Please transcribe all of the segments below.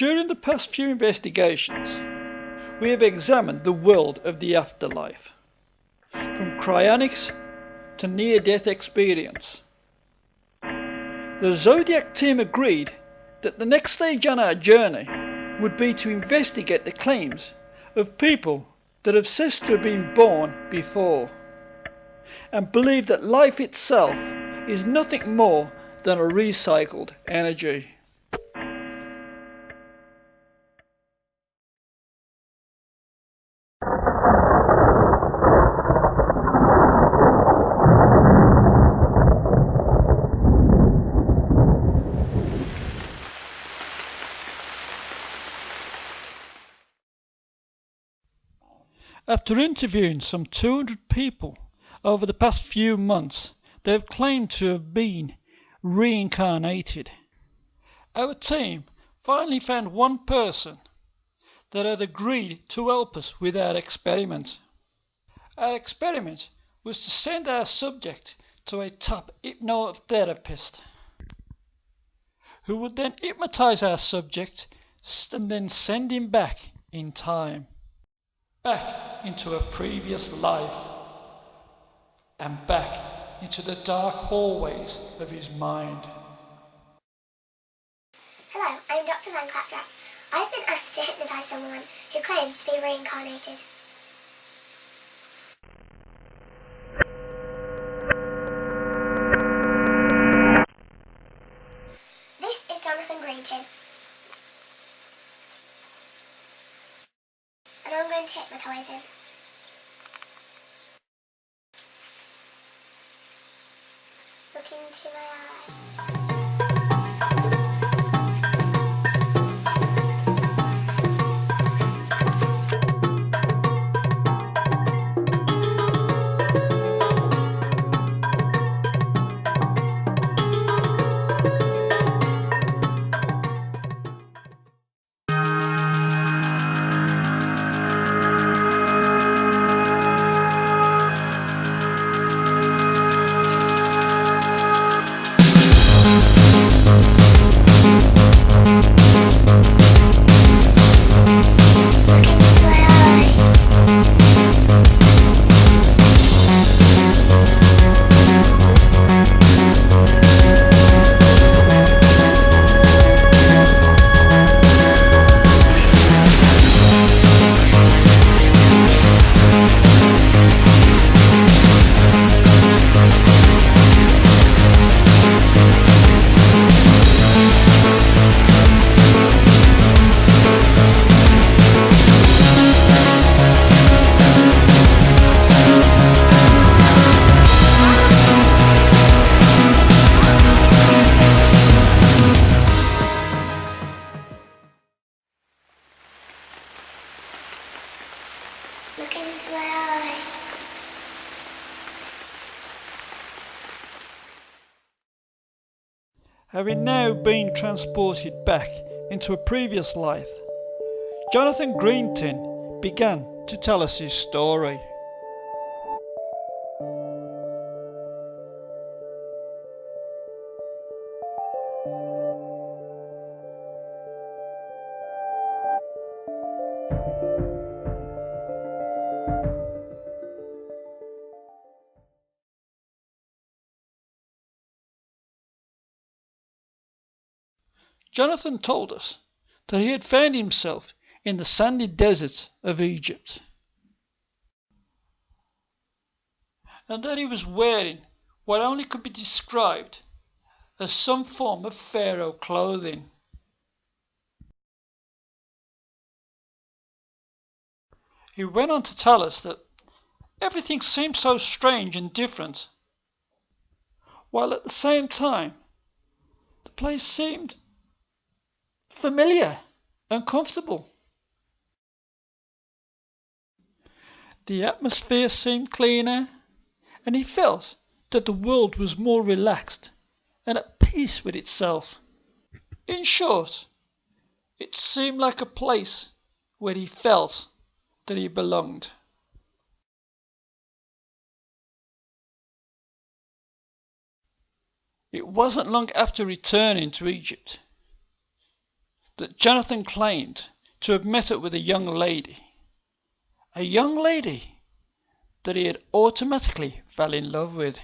During the past few investigations, we have examined the world of the afterlife, from cryonics to near-death experience. The zo.d.ak team agreed that the next stage on our journey would be to investigate the claims of people that have said to have been born before, and believe that life itself is nothing more than a recycled energy. After interviewing some 200 people over the past few months, they have claimed to have been reincarnated. Our team finally found one person that had agreed to help us with our experiment. Our experiment was to send our subject to a top hypnotherapist, who would then hypnotize our subject and then send him back in time, back into a previous life, and back into the dark hallways of his mind. Hello, I'm Dr. Van Claptrap. I've been asked to hypnotise someone who claims to be reincarnated. This is Jonathan Greenton, and I'm going to hypnotise him. Look into my eyes. Look into my eye. Having now been transported back into a previous life, Jonathan Greenton began to tell us his story. Jonathan told us that he had found himself in the sandy deserts of Egypt, and that he was wearing what only could be described as some form of Pharaoh clothing. He went on to tell us that everything seemed so strange and different, while at the same time the place seemed familiar and comfortable. The atmosphere seemed cleaner, and he felt that the world was more relaxed and at peace with itself. In short, it seemed like a place where he felt that he belonged. It wasn't long after returning to Egypt that Jonathan claimed to have met up with a young lady that he had automatically fell in love with.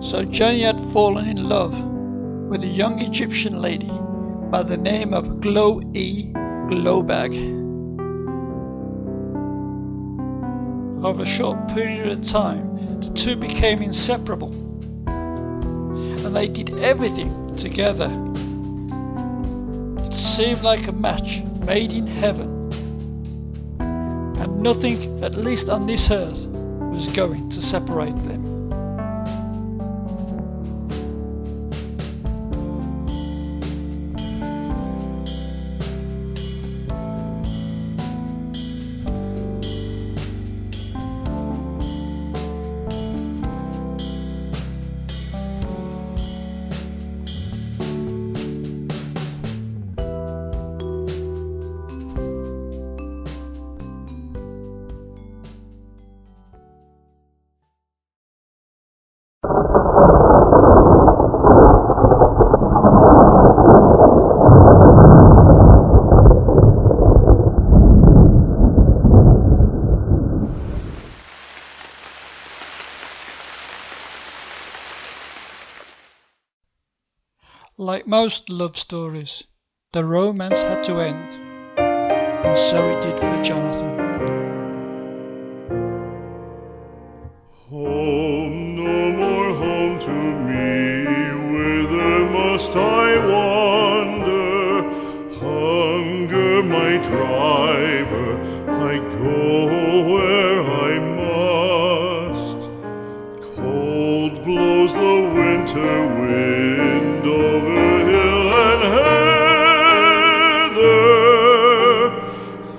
So Johnny had fallen in love with a young Egyptian lady by the name of Glowbag. Over a short period of time, the two became inseparable, and they did everything together. It seemed like a match made in heaven, and nothing, at least on this earth, was going to separate them. Like most love stories, the romance had to end, and so it did for Jonathan. Home, no more home to me, whither must I wander? Hunger, my driver, I go where I must. Cold blows the winter wind over hill and heather,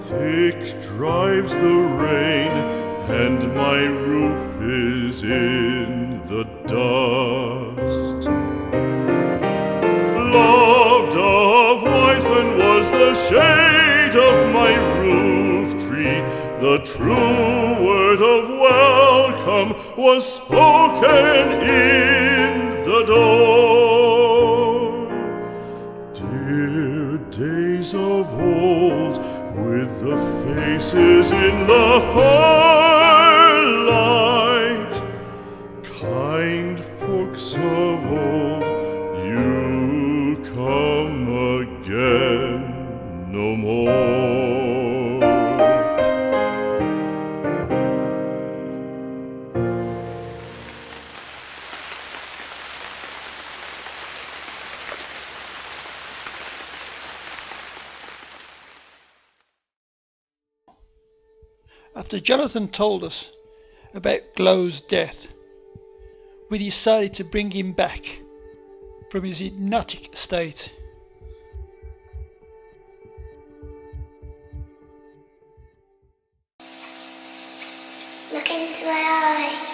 thick drives the rain, and my roof is in the dust. Loved of wise men was the shade of my roof tree, the true word of welcome was spoken in the door. Dear days of old, with the faces in the firelight, kind folks of old, you come again no more. After Jonathan told us about Glow's death, we decided to bring him back from his hypnotic state. Look into my eye.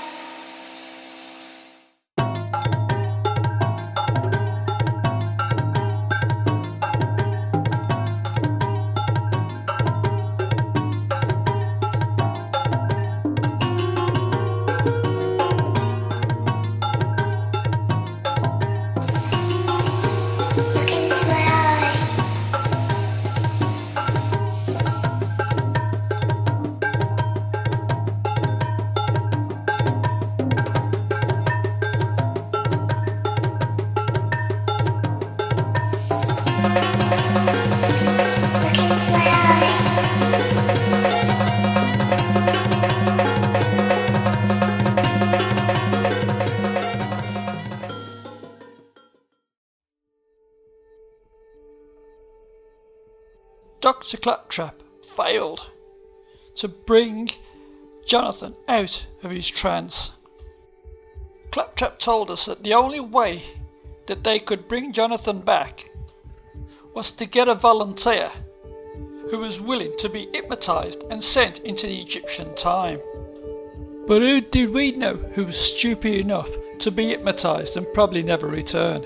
Dr. Claptrap failed to bring Jonathan out of his trance. Claptrap told us that the only way that they could bring Jonathan back was to get a volunteer who was willing to be hypnotised and sent into the Egyptian time. But who did we know who was stupid enough to be hypnotised and probably never return?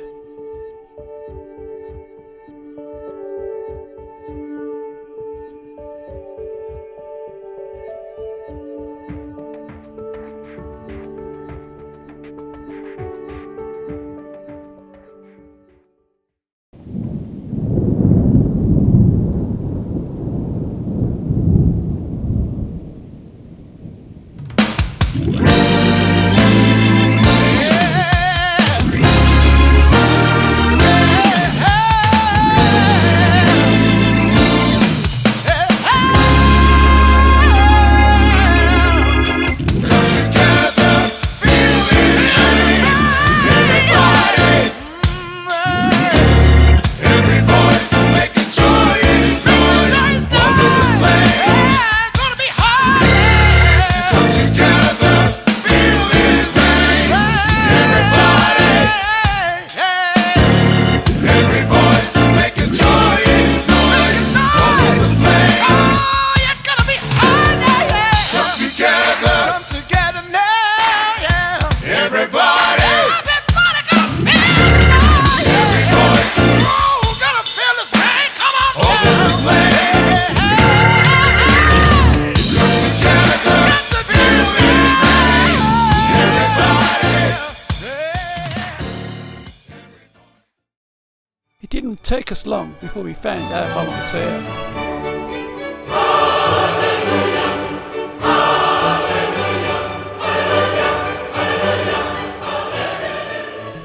It didn't take us long before we found our volunteer.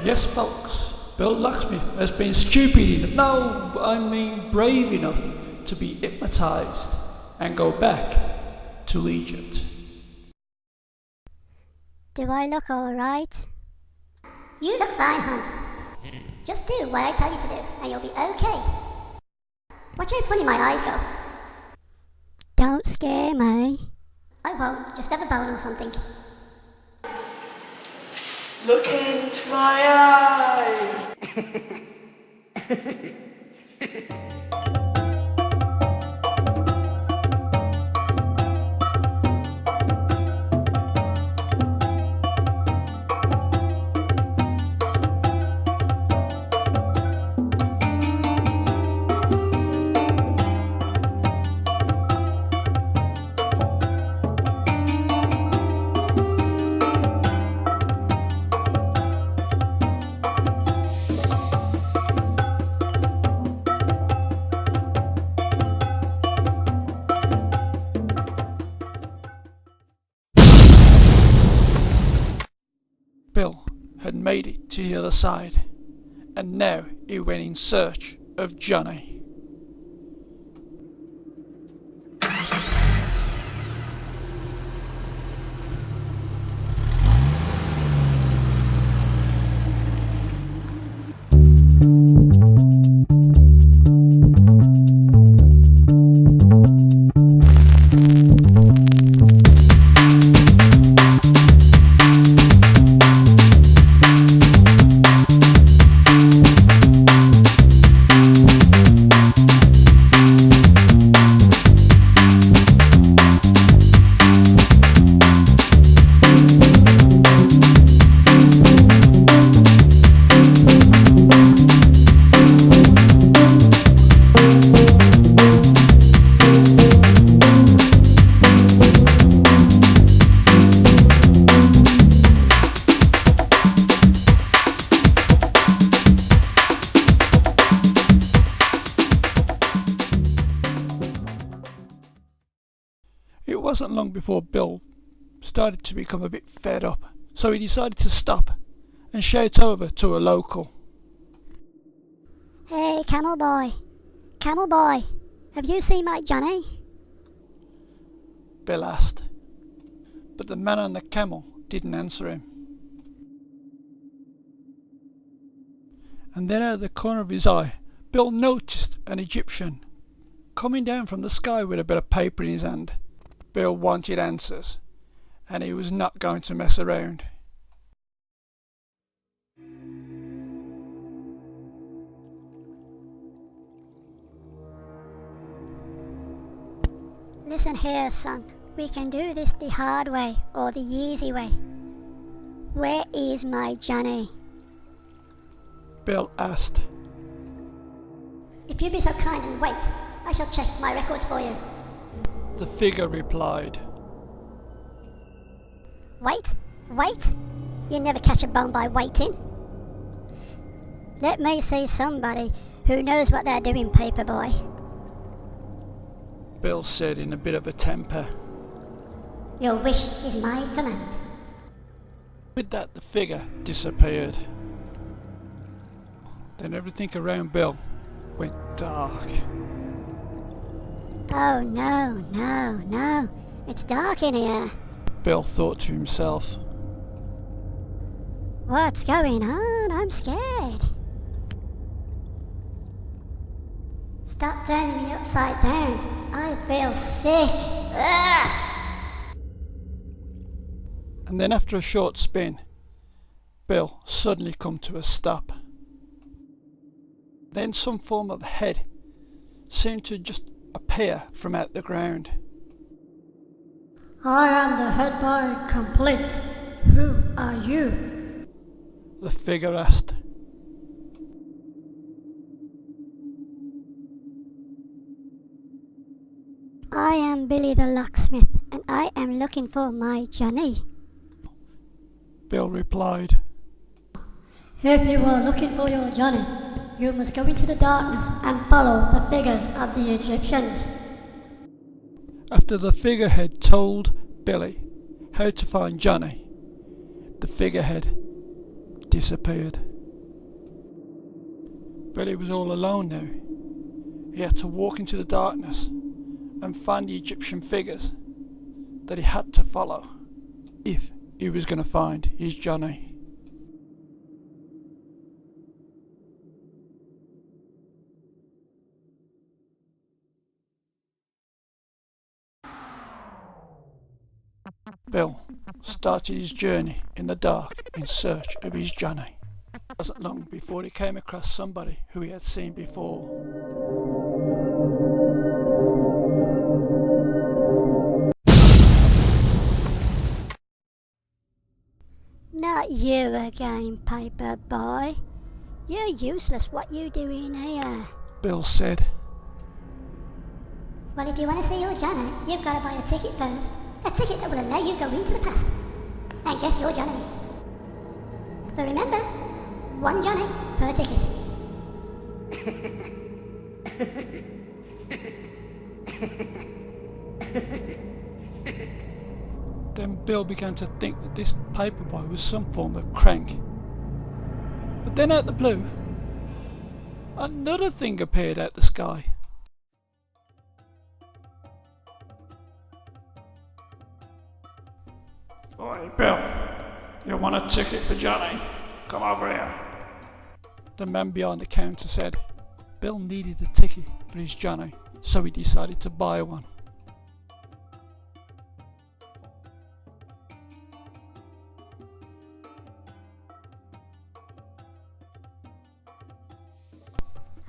Yes, folks, Bill Locksmith has been stupid enough, brave enough to be hypnotised and go back to Egypt. Do I look alright? You look fine, hon. Just do what I tell you to do, and you'll be okay. Watch how funny my eyes go. Don't scare me. I won't, just have a bone or something. Look into my eye. Bill had made it to the other side, and now he went in search of Johnny. It wasn't long before Bill started to become a bit fed up, so he decided to stop and shout over to a local. Hey, Camel Boy, have you seen my Johnny? Bill asked, but the man on the camel didn't answer him. And then out of the corner of his eye, Bill noticed an Egyptian Coming down from the sky with a bit of paper in his hand, Bill wanted answers, and he was not going to mess around. Listen here, son. We can do this the hard way or the easy way. Where is my Johnny? Bill asked. If you be so kind and wait, I shall check my records for you. The figure replied. Wait? Wait? You never catch a bone by waiting. Let me see somebody who knows what they're doing, paperboy. Bill said in a bit of a temper. Your wish is my command. With that, the figure disappeared. Then everything around Bill went dark. Oh no, no, no. It's dark in here. Bill thought to himself. What's going on? I'm scared. Stop turning me upside down. I feel sick. Ugh! And then after a short spin, Bill suddenly come to a stop. Then some form of head seemed to just appear from out the ground. I am the head boy complete. Who are you? The figure asked. I am Billy the locksmith, and I am looking for my Johnny. Bill replied. If you are looking for your Johnny, you must go into the darkness and follow the figures of the Egyptians. After the figurehead told Billy how to find Johnny, the figurehead disappeared. Billy was all alone now. He had to walk into the darkness and find the Egyptian figures that he had to follow if he was going to find his Johnny. Bill started his journey in the dark in search of his Johnny. It wasn't long before he came across somebody who he had seen before. Not you again, paper boy. You're useless. What you doing here? Bill said. Well, if you want to see your Johnny, you've got to buy a ticket first. A ticket that will allow you to go into the past and get your Johnny. But remember, one Johnny per ticket. Then Bill began to think that this paperboy was some form of crank. But then out the blue, another thing appeared out the sky. Oi, Bill, you want a ticket for Johnny? Come over here. The man behind the counter said. Bill needed a ticket for his Johnny, so he decided to buy one.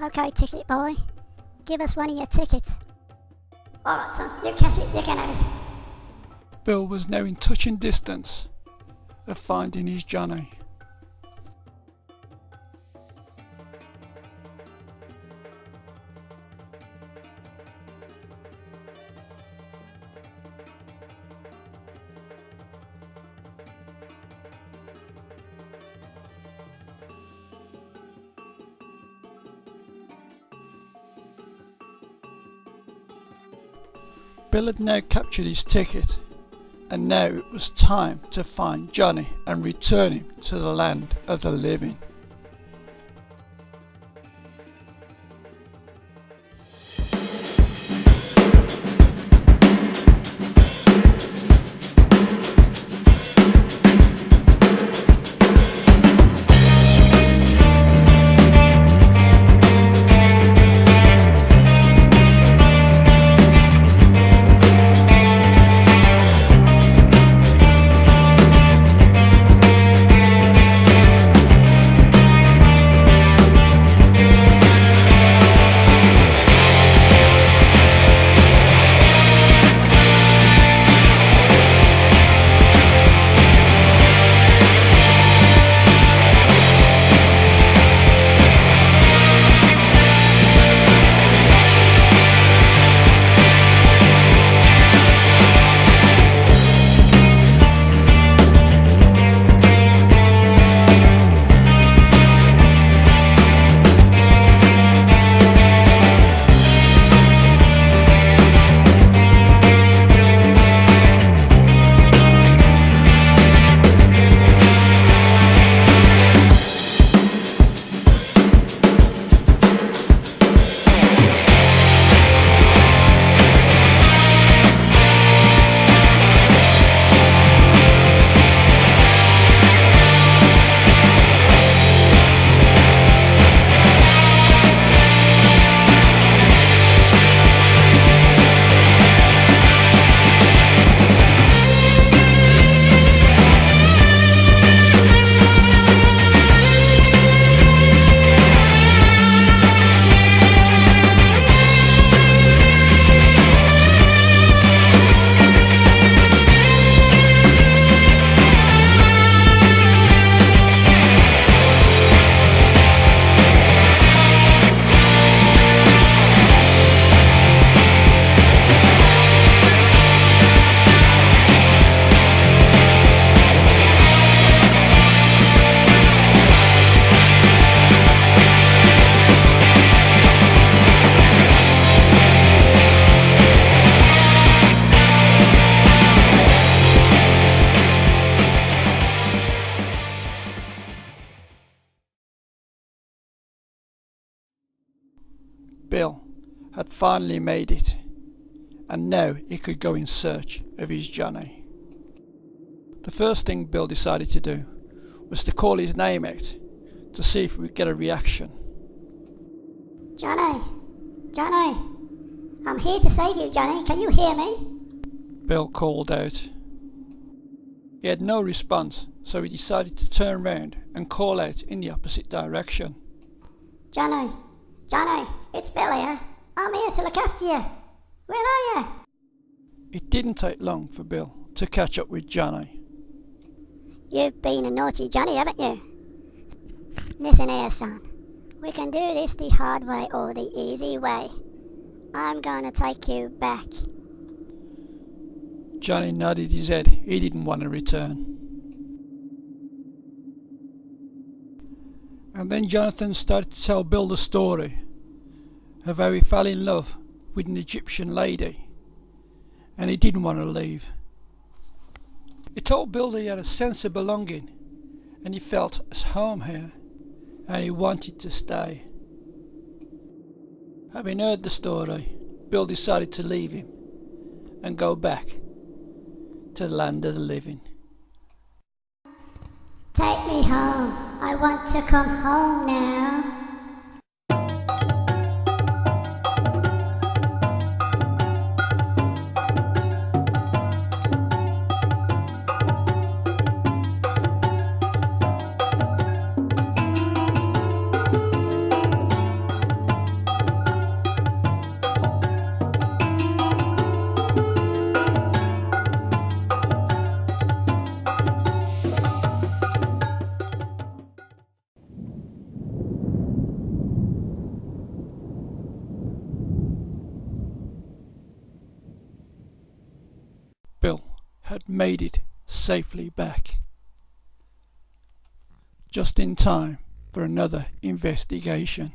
Okay, ticket boy. Give us one of your tickets. Alright, son. You catch it, you can have it. Bill was now in touching distance of finding his Johnny. Bill had now captured his ticket, and now it was time to find Johnny and return him to the land of the living. Bill had finally made it, and now he could go in search of his Johnny. The first thing Bill decided to do was to call his name out to see if he would get a reaction. Johnny! Johnny! I'm here to save you, Johnny. Can you hear me? Bill called out. He had no response, so he decided to turn round and call out in the opposite direction. Johnny! Johnny! It's Bill here. I'm here to look after you. Where are you? It didn't take long for Bill to catch up with Johnny. You've been a naughty Johnny, haven't you? Listen here, son. We can do this the hard way or the easy way. I'm gonna take you back. Johnny nodded his head. He didn't want to return. And then Jonathan started to tell Bill the story of how he fell in love with an Egyptian lady and he didn't want to leave. He told Bill that he had a sense of belonging and he felt at home here and he wanted to stay. Having heard the story, Bill decided to leave him and go back to the land of the living. Take me home. I want to come home now. Bill had made it safely back, just in time for another investigation.